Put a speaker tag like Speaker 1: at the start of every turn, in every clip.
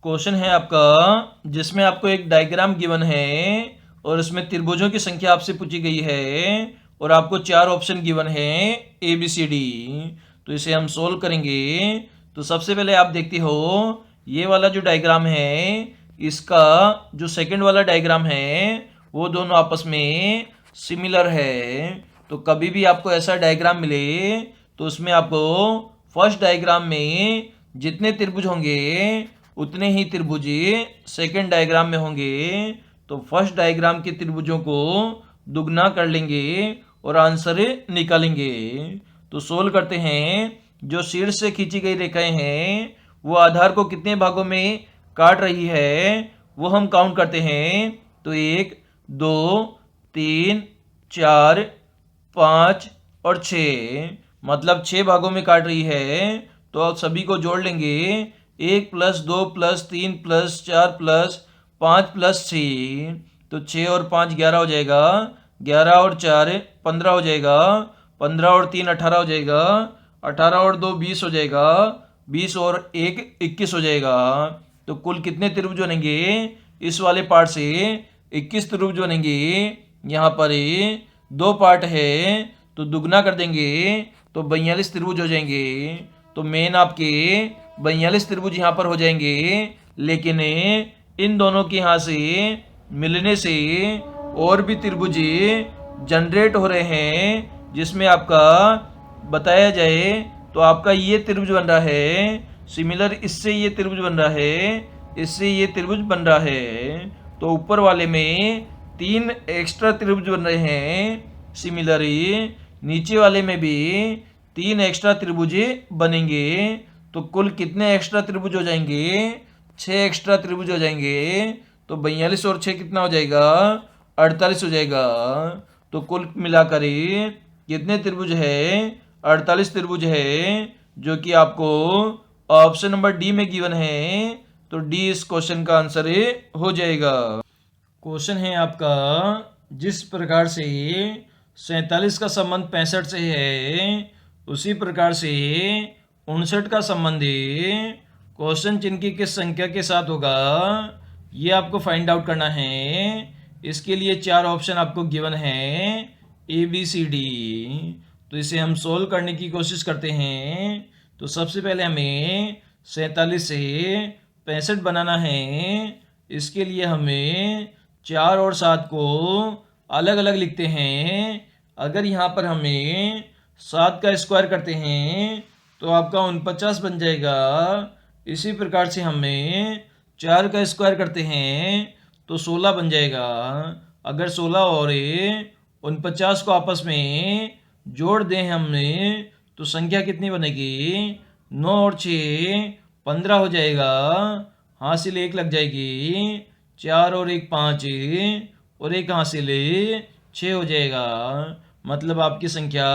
Speaker 1: Question है आपका जिसमें आपको एक डायग्राम गिवन है और उसमें त्रिभुजों की संख्या आपसे पूछी गई है और आपको 4 ऑप्शन गिवन है ए बी सी डी। तो इसे हम सोल्व करेंगे। तो सबसे पहले आप देखते हो ये वाला जो डायग्राम है इसका जो सेकंड वाला डायग्राम है वो दोनों आपस में सिमिलर है। तो कभी भी आपको ऐसा डायग्राम मिले तो उसमें आपको फर्स्ट डायग्राम में जितने त्रिभुज होंगे उतने ही त्रिभुज सेकंड डायग्राम में होंगे। तो फर्स्ट डायग्राम के त्रिभुजों को दुगना कर लेंगे और आंसर निकालेंगे। तो सोल्व करते हैं। जो शीर्ष से खींची गई रेखाएं हैं वो आधार को कितने भागों में काट रही है वो हम काउंट करते हैं। तो 1 2 3 4 5 और 6, मतलब 6 भागों में काट रही है। तो आप सभी को जोड़ लेंगे। 1 + 2 + 3 + 4 + 5 + 6। तो 6 और 5 11 हो जाएगा। 11 और 4 15 हो जाएगा। 15 और 3 18 हो जाएगा। 18 और 2 20 हो जाएगा। 20 और 1 21 हो जाएगा। तो कुल कितने त्रिभुज बनेंगे? इस वाले पार्ट से 21 त्रिभुज बनेंगे। यहाँ पर 2 पार्ट है तो दुगना कर देंगे तो 42 त्रिभुज हो जाएंगे। तो मेन आपके 42 त्रिभुज यहाँ पर हो जाएंगे। लेकिन इन दोनों के यहाँ से मिलने से और भी त्रिभुज जनरेट हो रहे हैं जिसमें आपका बताया जाए तो आपका ये त्रिभुज बन रहा है सिमिलर, इससे ये त्रिभुज बन रहा है, इससे ये त्रिभुज बन रहा है। तो ऊपर वाले में 3 एक्स्ट्रा त्रिभुज बन रहे हैं सिमिलरली, नीचे वाले में भी 3 एक्स्ट्रा त्रिभुज बनेंगे। तो कुल कितने एक्स्ट्रा त्रिभुज हो जाएंगे? 6 एक्स्ट्रा त्रिभुज हो जाएंगे। तो 42 और 6 कितना हो जाएगा? 48 हो जाएगा। तो कुल मिलाकर कितने त्रिभुज है? 48 त्रिभुज है, जो कि आपको ऑप्शन नंबर डी में गिवन है। तो डी इस क्वेश्चन का आंसर हो जाएगा। क्वेश्चन है आपका जिस प्रकार से 47 का संबंध 65 से है उसी प्रकार से 59 का संबंध क्वेश्चन चिन्ह की किस संख्या के साथ होगा, ये आपको फाइंड आउट करना है। इसके लिए 4 ऑप्शन आपको गिवन है ए बी सी डी। तो इसे हम सोल्व करने की कोशिश करते हैं। तो सबसे पहले हमें 47 से 65 बनाना है। इसके लिए हमें 4 और 7 को अलग अलग लिखते हैं। अगर यहाँ पर हमें 7 का स्क्वायर करते हैं तो आपका 49 बन जाएगा। इसी प्रकार से हमें 4 का स्क्वायर करते हैं तो 16 बन जाएगा। अगर 16 और 49 को आपस में जोड़ दें हमने तो संख्या कितनी बनेगी? 9 और 6 15 हो जाएगा। हासिल 1 लग जाएगी। 4 और 1 5 और 1 हासिल 6 हो जाएगा। मतलब आपकी संख्या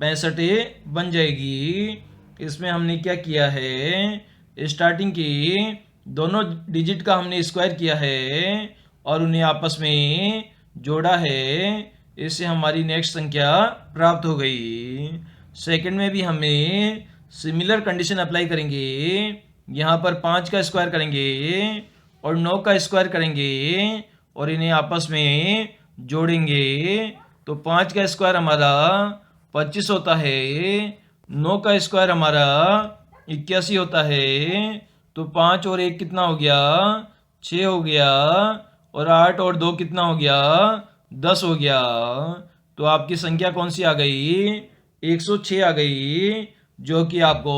Speaker 1: 65 बन जाएगी। इसमें हमने क्या किया है, स्टार्टिंग की दोनों डिजिट का हमने स्क्वायर किया है और उन्हें आपस में जोड़ा है। इससे हमारी नेक्स्ट संख्या प्राप्त हो गई। सेकंड में भी हमें सिमिलर कंडीशन अप्लाई करेंगे। यहाँ पर 5 का स्क्वायर करेंगे और 9 का स्क्वायर करेंगे और इन्हें आपस में जोड़ेंगे। तो 5 का स्क्वायर हमारा 25 होता है। 9 का स्क्वायर हमारा 81 होता है। तो 5 और 1 कितना हो गया? 6 हो गया। और 8 और 2 कितना हो गया? 10 हो गया। तो आपकी संख्या कौन सी आ गई? 106 आ गई, जो कि आपको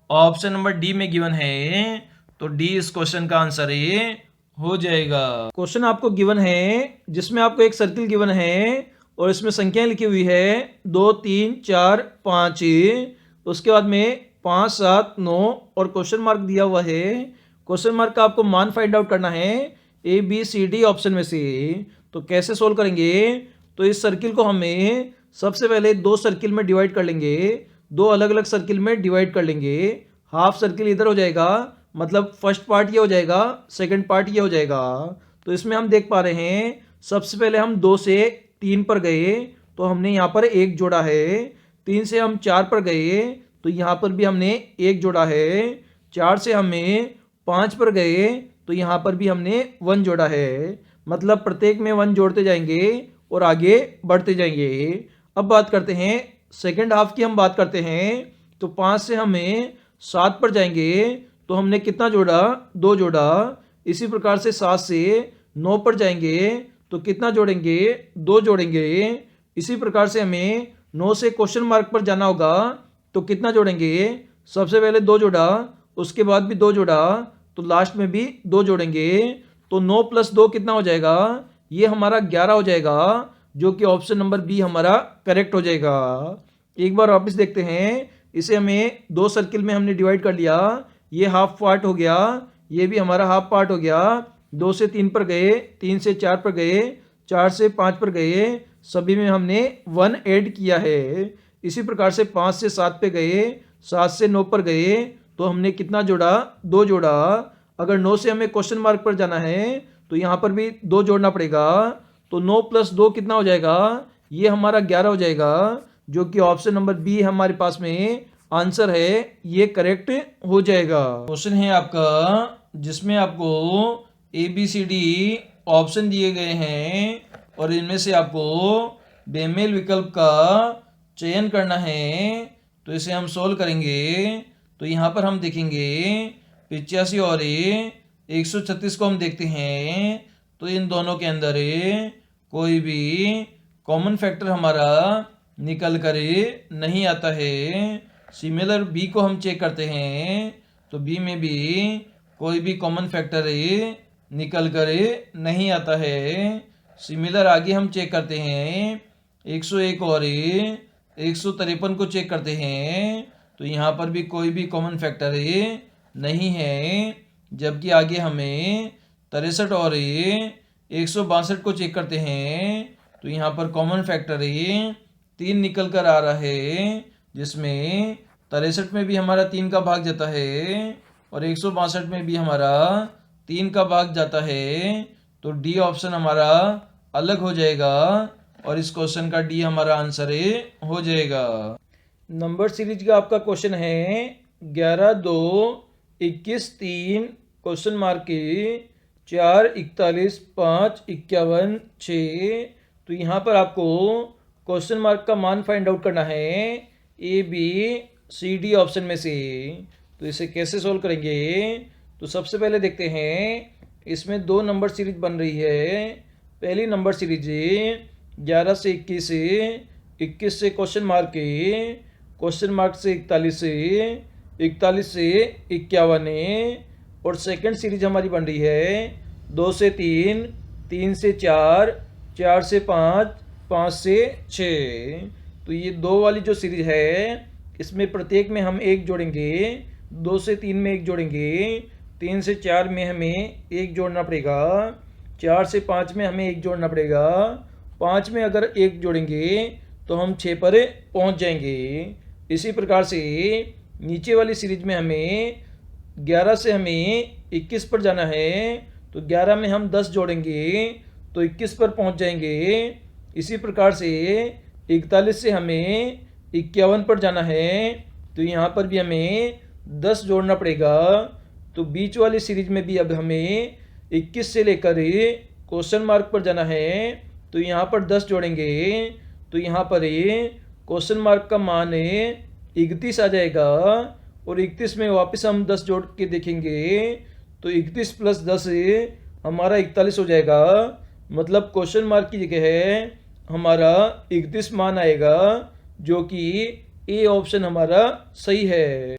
Speaker 1: ऑप्शन नंबर डी में गिवन है। तो डी इस क्वेश्चन का आंसर हो जाएगा। क्वेश्चन आपको गिवन है जिसमें आपको एक सर्किल गिवन है और इसमें संख्याएं लिखी हुई है 2 3 4 5। उसके बाद में 5 7 9 और क्वेश्चन मार्क दिया हुआ है। क्वेश्चन मार्क का आपको मान फाइंड आउट करना है A B C D option में से। तो कैसे सोल्व करेंगे? तो इस सर्किल को हमें सबसे पहले 2 सर्किल में डिवाइड कर लेंगे। 2 अलग अलग सर्किल में डिवाइड कर लेंगे। हाफ सर्किल इधर हो जाएगा, मतलब फर्स्ट पार्ट ये हो जाएगा, सेकंड पार्ट ये हो जाएगा। तो इसमें हम देख पा रहे हैं सबसे पहले हम 2 से 3 पर गए तो हमने यहाँ पर 1 जोड़ा है। 3 से हम 4 पर गए तो यहाँ पर भी हमने 1 जोड़ा है। 4 से हमें 5 पर गए तो यहाँ पर भी हमने 1 जोड़ा है, मतलब प्रत्येक में 1 जोड़ते जाएंगे और आगे बढ़ते जाएंगे। अब बात करते हैं सेकेंड हाफ की, हम बात करते हैं तो 5 से हमें 7 पर जाएंगे तो हमने कितना जोड़ा, 2 जोड़ा। इसी प्रकार से 7 से 9 पर जाएंगे तो कितना जोड़ेंगे, 2 जोड़ेंगे। इसी प्रकार से हमें 9 से क्वेश्चन मार्क पर जाना होगा तो कितना जोड़ेंगे, सबसे पहले 2 जोड़ा, उसके बाद भी 2 जोड़ा, तो लास्ट में भी 2 जोड़ेंगे। तो 9 + 2 कितना हो जाएगा, ये हमारा 11 हो जाएगा, जो कि ऑप्शन नंबर बी हमारा करेक्ट हो जाएगा। एक बार वापस देखते हैं, इसे हमें 2 सर्किल में हमने डिवाइड कर लिया, ये हाफ पार्ट हो गया, ये भी हमारा हाफ पार्ट हो गया। 2 से 3 पर गए, 3 से 4 पर गए, 4 से 5 पर गए, सभी में हमने 1 ऐड किया है। इसी प्रकार से 5 से 7 पे गए, 7 से 9 पर गए तो हमने कितना जोड़ा, 2 जोड़ा। अगर 9 से हमें क्वेश्चन मार्क पर जाना है तो यहाँ पर भी 2 जोड़ना पड़ेगा, तो 9 + 2 कितना हो जाएगा, ये हमारा 11 हो जाएगा, जो कि ऑप्शन नंबर बी हमारे पास में आंसर है, ये करेक्ट हो जाएगा। क्वेश्चन है आपका जिसमें आपको ABCD ऑप्शन दिए गए हैं और इनमें से आपको बेमेल विकल्प का चयन करना है, तो इसे हम सोल्व करेंगे। तो यहाँ पर हम देखेंगे 85 और 136 को हम देखते हैं, तो इन दोनों के अंदर कोई भी कॉमन फैक्टर हमारा निकल कर नहीं आता है। सिमिलर बी को हम चेक करते हैं, तो बी में भी कोई भी कॉमन फैक्टर निकल कर नहीं आता है। सिमिलर आगे हम चेक करते हैं 101 और 153 को चेक करते हैं, तो यहाँ पर भी कोई भी कॉमन फैक्टर नहीं है। जबकि आगे हमें 63 और 162 को चेक करते हैं, तो यहाँ पर कॉमन फैक्टर 3 निकल कर आ रहा है, जिसमें 63 में भी हमारा 3 का भाग जाता है और 162 में भी हमारा 3 का भाग जाता है। तो डी ऑप्शन हमारा अलग हो जाएगा और इस क्वेश्चन का डी हमारा आंसर हो जाएगा। नंबर सीरीज का आपका क्वेश्चन है 11, 2, 21, 3 क्वेश्चन मार्क के 4, 41, 5, 51, 6। तो यहाँ पर आपको क्वेश्चन मार्क का मान फाइंड आउट करना है ABCD ऑप्शन में से। तो इसे कैसे सोल्व करेंगे, तो सबसे पहले देखते हैं, इसमें 2 नंबर सीरीज बन रही है। पहली नंबर सीरीज 11 से 21, 21 से क्वेश्चन मार्क के, क्वेश्चन मार्क से 41 से, 41 से 51, और सेकंड सीरीज हमारी बन रही है 2 से 3, 3 से 4, 4 से 5, 5 से 6। तो ये 2 वाली जो सीरीज है, इसमें प्रत्येक में हम 1 जोड़ेंगे, 2 से 3 में 1 जोड़ेंगे, 3 से 4 में हमें 1 जोड़ना पड़ेगा, 4 से 5 में हमें 1 जोड़ना पड़ेगा, 5 में अगर 1 जोड़ेंगे तो हम 6 पर पहुंच जाएंगे। इसी प्रकार से नीचे वाली सीरीज में हमें 11 से हमें 21 पर जाना है, तो 11 में हम 10 जोड़ेंगे तो 21 पर पहुंच जाएंगे। इसी प्रकार से 41 से हमें 51 पर जाना है, तो यहाँ पर भी हमें 10 जोड़ना पड़ेगा। तो बीच वाली सीरीज में भी अब हमें 21 से लेकर क्वेश्चन मार्क पर जाना है, तो यहाँ पर 10 जोड़ेंगे, तो यहाँ पर क्वेश्चन मार्क का मान 31 आ जाएगा, और 31 में वापस हम 10 जोड़ के देखेंगे, तो 31 + 10 हमारा 41 हो जाएगा। मतलब क्वेश्चन मार्क की जगह है हमारा 31 मान आएगा, जो कि ए ऑप्शन हमारा सही है।